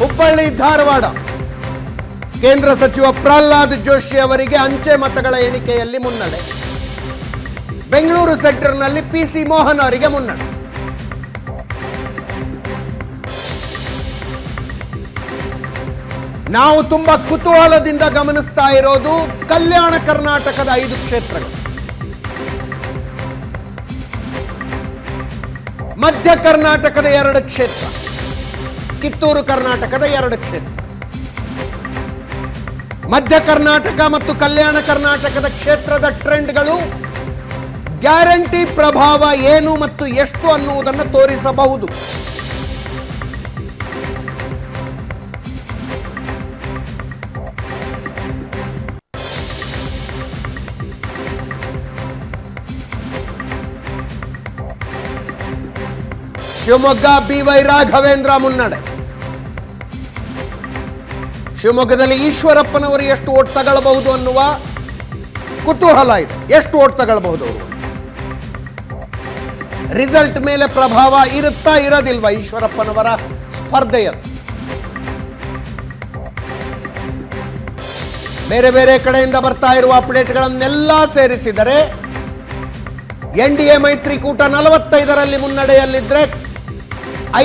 ಹುಬ್ಬಳ್ಳಿ ಧಾರವಾಡ ಕೇಂದ್ರ ಸಚಿವ ಪ್ರಹ್ಲಾದ್ ಜೋಶಿ ಅವರಿಗೆ ಅಂಚೆ ಮತಗಳ ಎಣಿಕೆಯಲ್ಲಿ ಮುನ್ನಡೆ. ಬೆಂಗಳೂರು ಸೆಂಟರ್ನಲ್ಲಿ ಪಿಸಿ ಮೋಹನ್ ಅವರಿಗೆ ಮುನ್ನಡೆ. ನಾವು ತುಂಬಾ ಕುತೂಹಲದಿಂದ ಗಮನಿಸ್ತಾ ಇರೋದು ಕಲ್ಯಾಣ ಕರ್ನಾಟಕದ 5 ಕ್ಷೇತ್ರಗಳು, ಮಧ್ಯ ಕರ್ನಾಟಕದ 2 ಕ್ಷೇತ್ರ, ಕಿತ್ತೂರು ಕರ್ನಾಟಕದ 2 ಕ್ಷೇತ್ರ. ಮಧ್ಯ ಕರ್ನಾಟಕ ಮತ್ತು ಕಲ್ಯಾಣ ಕರ್ನಾಟಕದ ಕ್ಷೇತ್ರದ ಟ್ರೆಂಡ್ಗಳು ಗ್ಯಾರಂಟಿ ಪ್ರಭಾವ ಏನು ಮತ್ತು ಎಷ್ಟು ಅನ್ನುವುದನ್ನು ತೋರಿಸಬಹುದು. ಶಿವಮೊಗ್ಗ BY ರಾಘವೇಂದ್ರ ಮುನ್ನಡೆ. ಶಿವಮೊಗ್ಗದಲ್ಲಿ ಈಶ್ವರಪ್ಪನವರು ಎಷ್ಟು ಓಟ್ ತಗೊಳ್ಳಬಹುದು ಅನ್ನುವ ಕುತೂಹಲ ಇದೆ. ಎಷ್ಟು ಓಟ್ ತಗೊಳ್ಳಬಹುದು ಅವರು? ರಿಸಲ್ಟ್ ಮೇಲೆ ಪ್ರಭಾವ ಇರುತ್ತಾ ಇರೋದಿಲ್ವಾ ಈಶ್ವರಪ್ಪನವರ ಸ್ಪರ್ಧೆಯ? ಬೇರೆ ಬೇರೆ ಕಡೆಯಿಂದ ಬರ್ತಾ ಇರುವ ಅಪ್ಡೇಟ್ಗಳನ್ನೆಲ್ಲ ಸೇರಿಸಿದರೆ NDA ಮೈತ್ರಿಕೂಟ 45ರಲ್ಲಿ ಮುನ್ನಡೆಯಲ್ಲಿದ್ದರೆ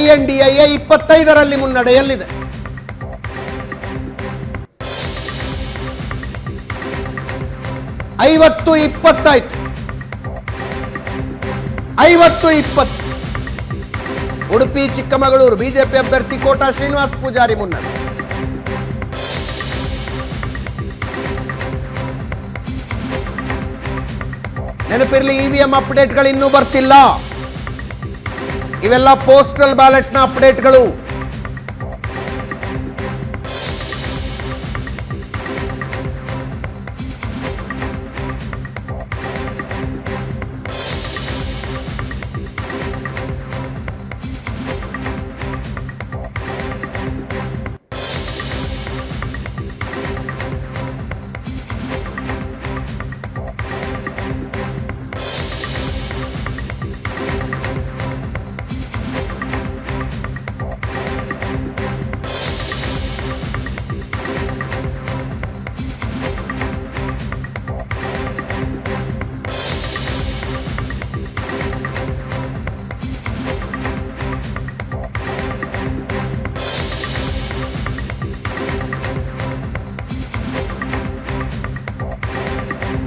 INDA 25ರಲ್ಲಿ ಮುನ್ನಡೆಯಲ್ಲಿದೆ. ಐವತ್ತು 20 ಆಯ್ತು. 50-20. ಉಡುಪಿ ಚಿಕ್ಕಮಗಳೂರು ಬಿಜೆಪಿ ಅಭ್ಯರ್ಥಿ ಕೋಟಾ ಶ್ರೀನಿವಾಸ್ ಪೂಜಾರಿ ಮುನ್ನಡೆ. ನೆನಪಿರಲಿ, EVM ಅಪ್ಡೇಟ್ಗಳು ಇನ್ನೂ ಬರ್ತಿಲ್ಲ. ಇವೆಲ್ಲ ಪೋಸ್ಟಲ್ ಬ್ಯಾಲೆಟ್ನ ಅಪ್ಡೇಟ್ಗಳು.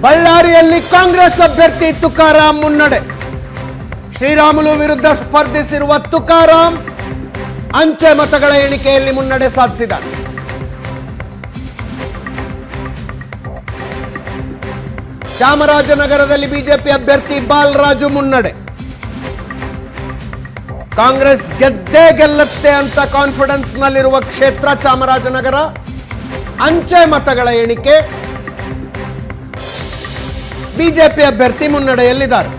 ಬಳ್ಳಾರಿಯಲ್ಲಿ ಕಾಂಗ್ರೆಸ್ ಅಭ್ಯರ್ಥಿ ತುಕಾರಾಂ ಮುನ್ನಡೆ. ಶ್ರೀರಾಮುಲು ವಿರುದ್ಧ ಸ್ಪರ್ಧಿಸಿರುವ ತುಕಾರಾಂ ಅಂಚೆ ಮತಗಳ ಎಣಿಕೆಯಲ್ಲಿ ಮುನ್ನಡೆ ಸಾಧಿಸಿದ್ದಾರೆ. ಚಾಮರಾಜನಗರದಲ್ಲಿ ಬಿಜೆಪಿ ಅಭ್ಯರ್ಥಿ ಬಾಲರಾಜು ಮುನ್ನಡೆ. ಕಾಂಗ್ರೆಸ್ ಗೆದ್ದೇ ಗೆಲ್ಲುತ್ತೆ ಅಂತ ಕಾನ್ಫಿಡೆನ್ಸ್ ನಲ್ಲಿರುವ ಕ್ಷೇತ್ರ ಚಾಮರಾಜನಗರ. ಅಂಚೆ ಮತಗಳ ಎಣಿಕೆ ಬಿಜೆಪಿ ಅಭ್ಯರ್ಥಿ ಮುನ್ನಡೆಯಲ್ಲಿದ್ದಾರೆ.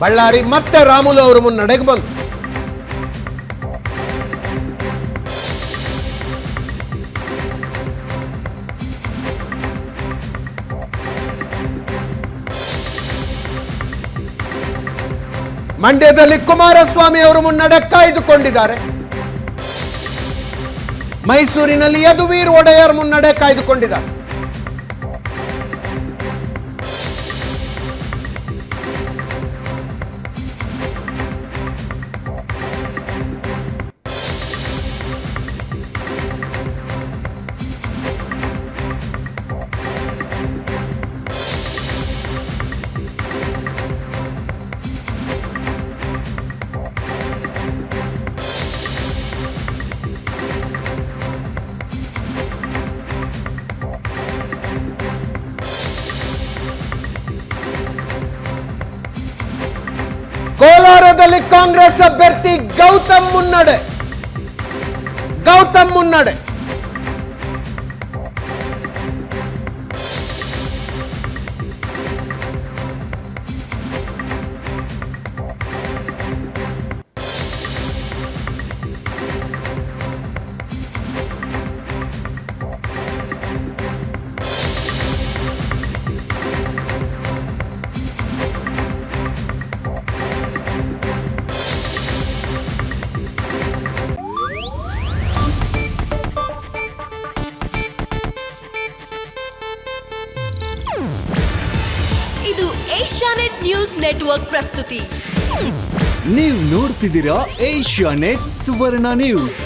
ಬಳ್ಳಾರಿ ಮತ್ತೆ ರಾಮುಲು ಅವರು ಮುನ್ನಡೆಗೆ ಬಂದರು. ಮಂಡ್ಯದಲ್ಲಿ ಕುಮಾರಸ್ವಾಮಿ ಅವರು ಮುನ್ನಡೆ ಕಾಯ್ದುಕೊಂಡಿದ್ದಾರೆ. ಮೈಸೂರಿನಲ್ಲಿ ಯದುವೀರ್ ಒಡೆಯರ್ ಮುನ್ನಡೆ ಕಾಯ್ದುಕೊಂಡಿದ್ದಾರೆ. ಕೋಲಾರದಲ್ಲಿ ಕಾಂಗ್ರೆಸ್ ಅಭ್ಯರ್ಥಿ ಗೌತಮ್ ಮುನ್ನಡೆ. ಏಷ್ಯಾನೆಟ್ ನ್ಯೂಸ್ ನೆಟ್ವರ್ಕ್ ಪ್ರಸ್ತುತಿ. ನೀವು ನೋಡ್ತಿದ್ದೀರಾ ಏಷ್ಯಾನೆಟ್ ಸುವರ್ಣ ನ್ಯೂಸ್.